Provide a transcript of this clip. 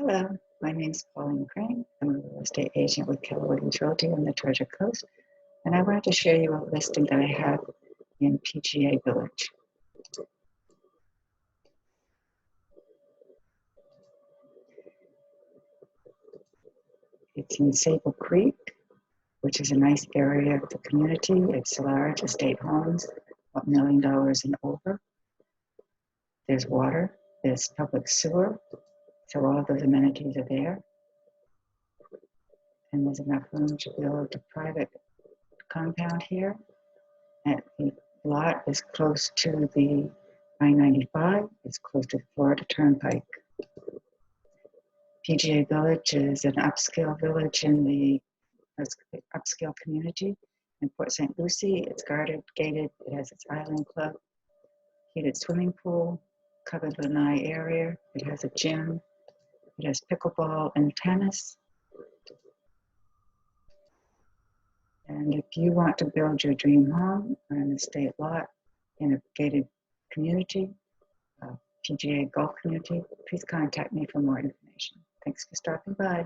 Hello, my name is Pauline Crane. I'm a real estate agent with Keller Williams Realty on the Treasure Coast, and I wanted to share you a listing that I have in PGA Village. It's in Sable Creek, which is a nice area of the community. It's large estate homes, about $1 million and over. There's water, there's public sewer, so all those amenities are there. And there's enough room to build a private compound here. And the lot is close to the I-95. It's close to the Florida Turnpike. PGA Village is an upscale village in the upscale community in Port Saint Lucie. It's guarded, gated. It has its island club, heated swimming pool, covered lanai area. It has a gym. It has pickleball and tennis. And if you want to build your dream home on an estate lot in a gated community, PGA Golf community, please contact me for more information. Thanks for stopping by.